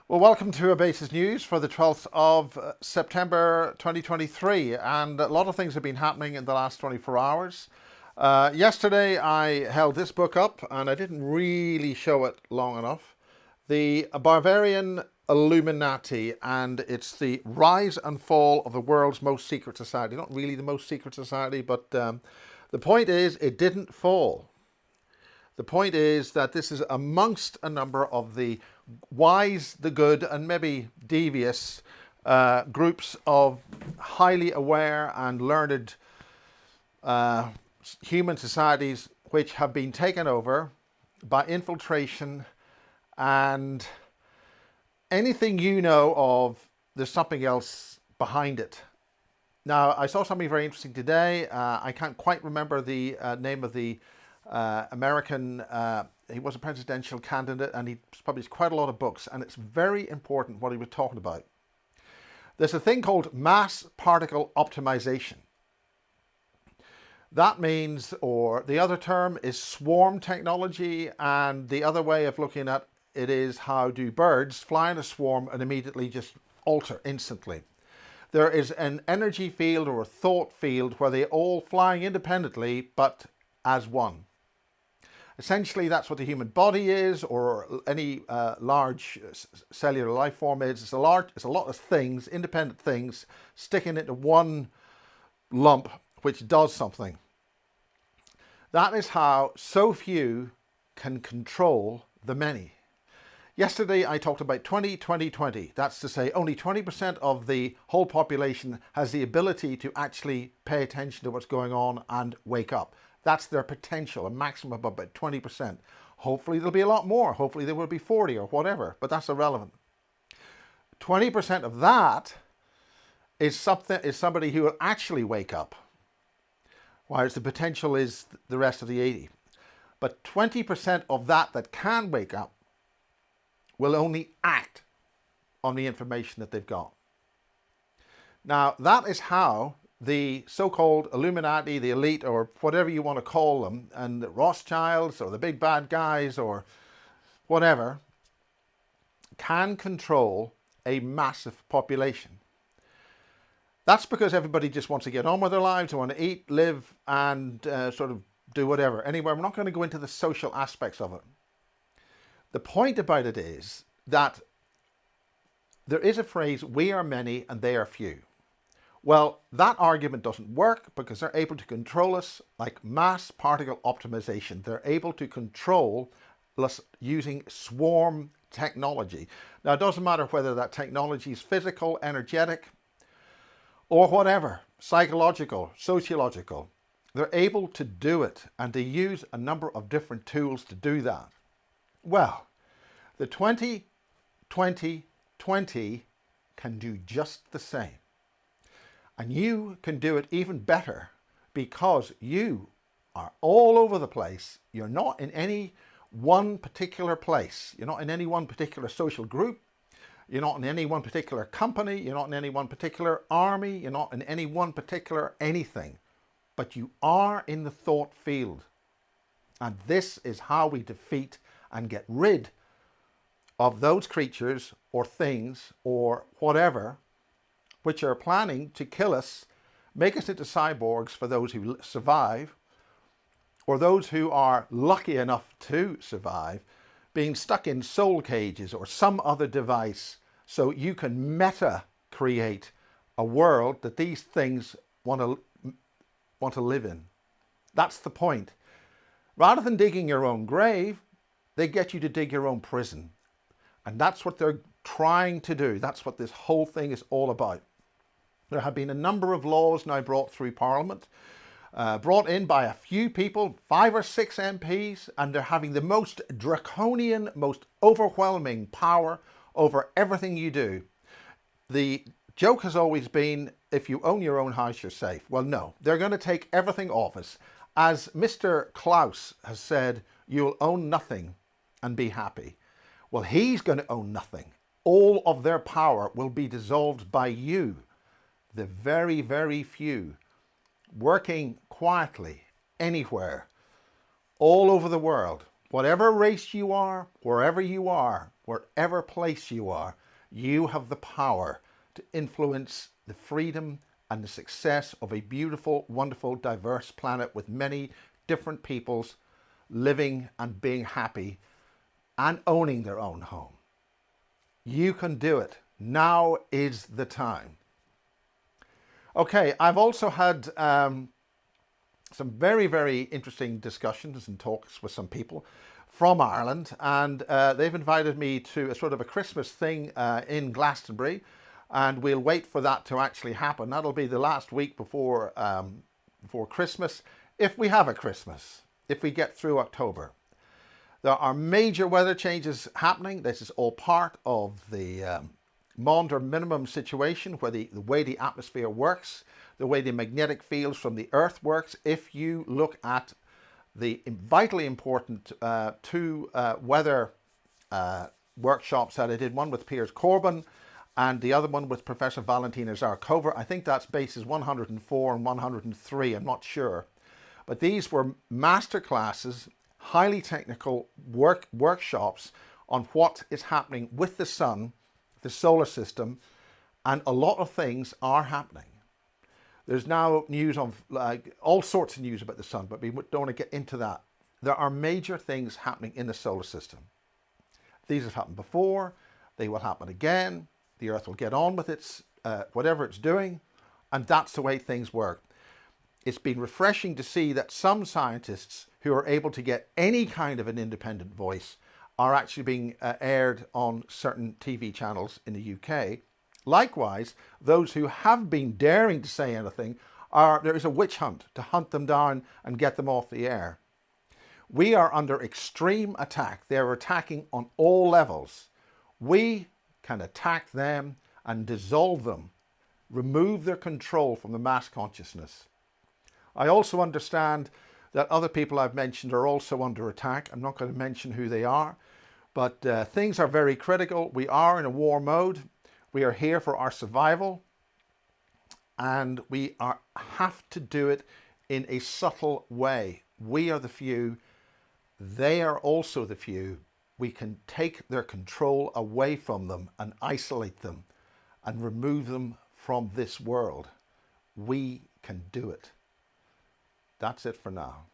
Well, welcome to Obasis News for the 12th of September 2023. And a lot of things have been happening in the last 24 hours. Yesterday, I held this book up and I didn't really show it long enough. The Bavarian Illuminati, and it's the rise and fall of the world's most secret society. Not really the most secret society, but the point is, it didn't fall. The point is that this is amongst a number of the wise, the good, and maybe devious groups of highly aware and learned human societies which have been taken over by infiltration, and anything you know of, there's something else behind it. Now, I saw something very interesting today. I can't quite remember the name of the American, he was a presidential candidate and he published quite a lot of books, and it's very important what he was talking about. There's a thing called mass particle optimization. That means, or the other term is swarm technology, and the other way of looking at it is how do birds fly in a swarm and immediately just alter instantly. There is an energy field or a thought field where they're all flying independently but as one. Essentially, that's what the human body is, or any large cellular life form is. It's a lot of things, independent things, sticking into one lump which does something. That is how so few can control the many. Yesterday, I talked about 20-20-20. That's to say, only 20% of the whole population has the ability to actually pay attention to what's going on and wake up. That's their potential, a maximum of about 20%. Hopefully there'll be a lot more. Hopefully there will be 40 or whatever, but that's irrelevant. 20% of that is somebody who will actually wake up, whereas the potential is the rest of the 80. But 20% of that can wake up will only act on the information that they've got. Now, that is how the so-called Illuminati, the elite, or whatever you want to call them, and the Rothschilds or the big bad guys or whatever, can control a massive population. That's because everybody just wants to get on with their lives, they want to eat, live, and sort of do whatever. Anyway, we're not going to go into the social aspects of it. The point about it is that there is a phrase, we are many and they are few. Well, that argument doesn't work because they're able to control us like mass particle optimization. They're able to control us using swarm technology. Now, it doesn't matter whether that technology is physical, energetic, or whatever, psychological, sociological. They're able to do it, and they use a number of different tools to do that. Well, the 20-20-20 can do just the same. And you can do it even better because you are all over the place. You're not in any one particular place. You're not in any one particular social group. You're not in any one particular company. You're not in any one particular army. You're not in any one particular anything. But you are in the thought field. And this is how we defeat and get rid of those creatures or things or whatever which are planning to kill us, make us into cyborgs for those who survive, or those who are lucky enough to survive, being stuck in soul cages or some other device so you can create a world that these things want to live in. That's the point. Rather than digging your own grave, they get you to dig your own prison. And that's what they're trying to do. That's what this whole thing is all about. There have been a number of laws now brought through Parliament, brought in by a few people, 5 or 6 MPs, and they're having the most draconian, most overwhelming power over everything you do. The joke has always been, if you own your own house, you're safe. Well, no, they're going to take everything off us. As Mr. Klaus has said, you'll own nothing and be happy. Well, he's going to own nothing. All of their power will be dissolved by you, the very, very few, working quietly anywhere, all over the world, Whatever race you are, wherever place you are, you have the power to influence the freedom and the success of a beautiful, wonderful, diverse planet with many different peoples living and being happy and owning their own home. You can do it. Now is the time. Okay, I've also had some very, very interesting discussions and talks with some people from Ireland, and they've invited me to a sort of a Christmas thing in Glastonbury, and we'll wait for that to actually happen. That'll be the last week before Christmas, if we have a Christmas, if we get through October. There are major weather changes happening. This is all part of the Maunder minimum situation, where the way the atmosphere works, the way the magnetic fields from the Earth works. If you look at the vitally important two weather workshops that I did, one with Piers Corbyn and the other one with Professor Valentina Zarkova, I think that's bases 104 and 103, I'm not sure. But these were master classes, highly technical workshops on what is happening with the sun, the solar system, and a lot of things are happening. There's now news on all sorts of news about the sun, but we don't want to get into that. There are major things happening in the solar system. These have happened before, they will happen again. The Earth will get on with its whatever it's doing, and that's the way things work. It's been refreshing to see that some scientists who are able to get any kind of an independent voice are actually being aired on certain TV channels in the UK. Likewise, those who have been daring to say anything, there is a witch hunt to hunt them down and get them off the air. We are under extreme attack. They're attacking on all levels. We can attack them and dissolve them, remove their control from the mass consciousness. I also understand that other people I've mentioned are also under attack. I'm not going to mention who they are, but things are very critical. We are in a war mode. We are here for our survival, and we have to do it in a subtle way. We are the few. They are also the few. We can take their control away from them and isolate them and remove them from this world. We can do it. That's it for now.